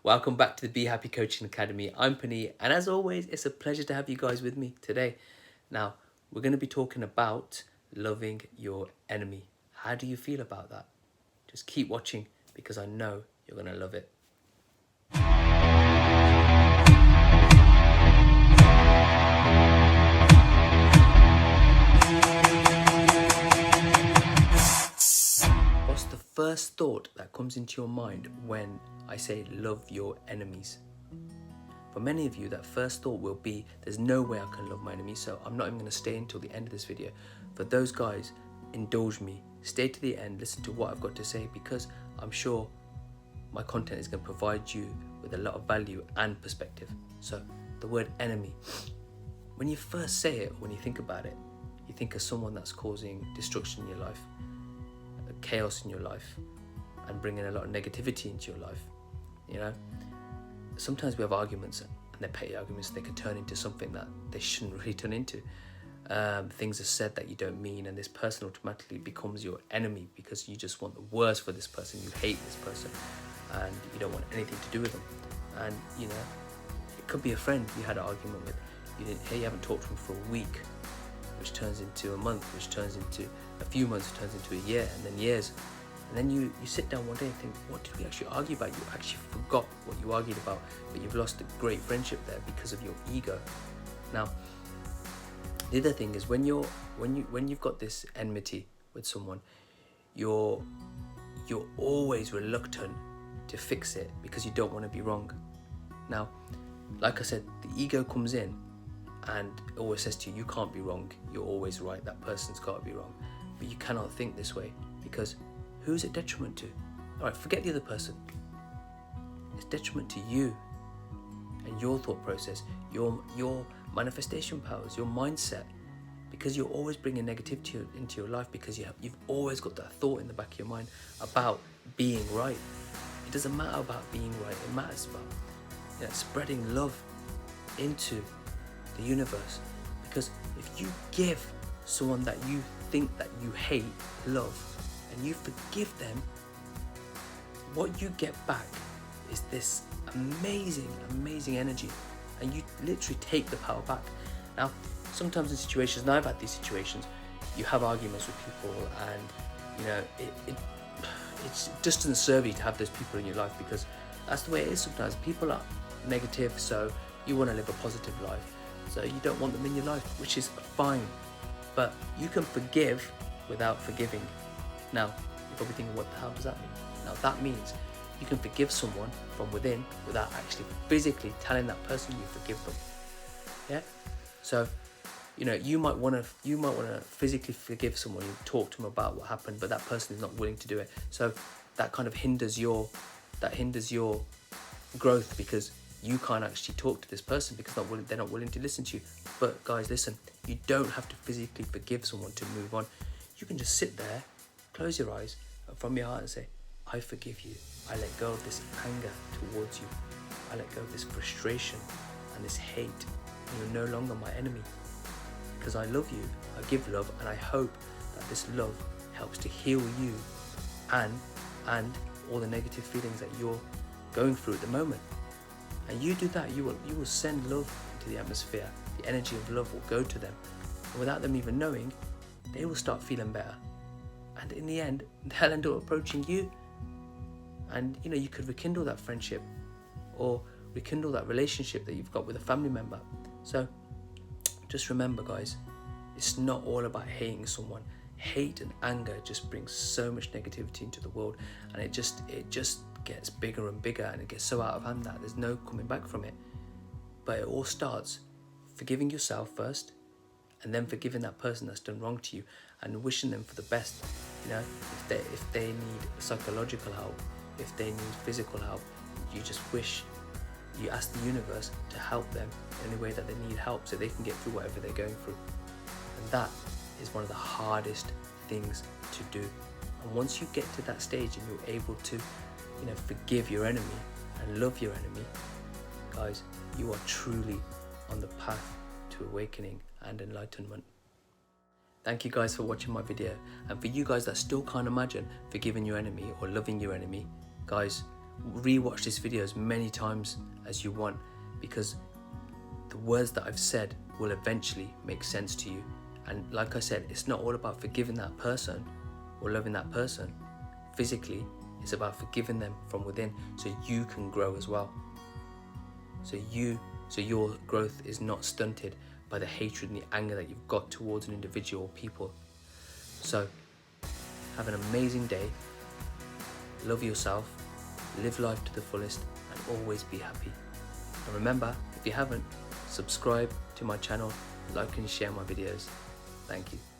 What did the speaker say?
Welcome back to the Be Happy Coaching Academy. I'm Pani, and as always, it's a pleasure to have you guys with me today. Now, we're going to be talking about loving your enemy. How do you feel about that? Just keep watching because I know you're going to love it. What's the first thought that comes into your mind when I say love your enemies? For many of you, that first thought will be, there's no way I can love my enemies, so I'm not even going to stay until the end of this video. For those guys, indulge me. Stay to the end, listen to what I've got to say, because I'm sure my content is going to provide you with a lot of value and perspective. So, the word enemy. When you first say it, when you think about it, you think of someone that's causing destruction in your life, chaos in your life, and bringing a lot of negativity into your life. You know, sometimes we have arguments, and they're petty arguments. They can turn into something that they shouldn't really turn into. Things are said that you don't mean, and this person automatically becomes your enemy because you just want the worst for this person. You hate this person, and you don't want anything to do with them. And you know, it could be a friend you had an argument with. You haven't talked to them for a week, which turns into a month, which turns into a few months, turns into a year, and then years. And then you sit down one day and think, what did we actually argue about? You actually forgot what you argued about, but you've lost a great friendship there because of your ego. Now, the other thing is when you've got this enmity with someone, you're always reluctant to fix it because you don't want to be wrong. Now, like I said, the ego comes in and always says to you, you can't be wrong, you're always right, that person's got to be wrong. But you cannot think this way, because who's it detriment to? All right, forget the other person. It's detriment to you and your thought process, your manifestation powers, your mindset, because you're always bringing negativity into your life because you've always got that thought in the back of your mind about being right. It doesn't matter about being right, it matters about spreading love into the universe. Because if you give someone that you think that you hate love and you forgive them, what you get back is this amazing energy, and you literally take the power back. Now, sometimes in situations, and I've had these situations, you have arguments with people, and it just doesn't serve you to have those people in your life, because that's the way it is sometimes. People are negative, so you want to live a positive life, so you don't want them in your life, which is fine. But you can forgive without forgiving. Now, you're probably thinking, what the hell does that mean? Now, that means you can forgive someone from within without actually physically telling that person you forgive them. Yeah? So, you might want to physically forgive someone. You talk to them about what happened, but that person is not willing to do it. So that kind of hinders your growth, because you can't actually talk to this person because they're not willing to listen to you. But guys, listen, you don't have to physically forgive someone to move on. You can just sit there, close your eyes, and from your heart and say, I forgive you. I let go of this anger towards you. I let go of this frustration and this hate. And you're no longer my enemy, because I love you. I give love, and I hope that this love helps to heal you and all the negative feelings that you're going through at the moment. And you do that, you will send love into the atmosphere. The energy of love will go to them, and without them even knowing, they will start feeling better. And in the end, they'll end up approaching you, and you could rekindle that friendship or rekindle that relationship that you've got with a family member. So just remember, guys, it's not all about hating someone. Hate and anger just brings so much negativity into the world, and it just gets bigger and bigger, and it gets so out of hand that there's no coming back from it. But it all starts forgiving yourself first, and then forgiving that person that's done wrong to you, and wishing them for the best. If they need psychological help, if they need physical help, you ask the universe to help them in any way that they need help, so they can get through whatever they're going through. And that is one of the hardest things to do. And once you get to that stage and you're able to forgive your enemy and love your enemy, guys, you are truly on the path to awakening and enlightenment. Thank you guys for watching my video. And for you guys that still can't imagine forgiving your enemy or loving your enemy, guys, rewatch this video as many times as you want, because the words that I've said will eventually make sense to you. And like I said, it's not all about forgiving that person or loving that person physically. It's about forgiving them from within, so you can grow as well. So your growth is not stunted by the hatred and the anger that you've got towards an individual or people. So have an amazing day. Love yourself, live life to the fullest, and always be happy. And remember, if you haven't, subscribe to my channel, like and share my videos. Thank you.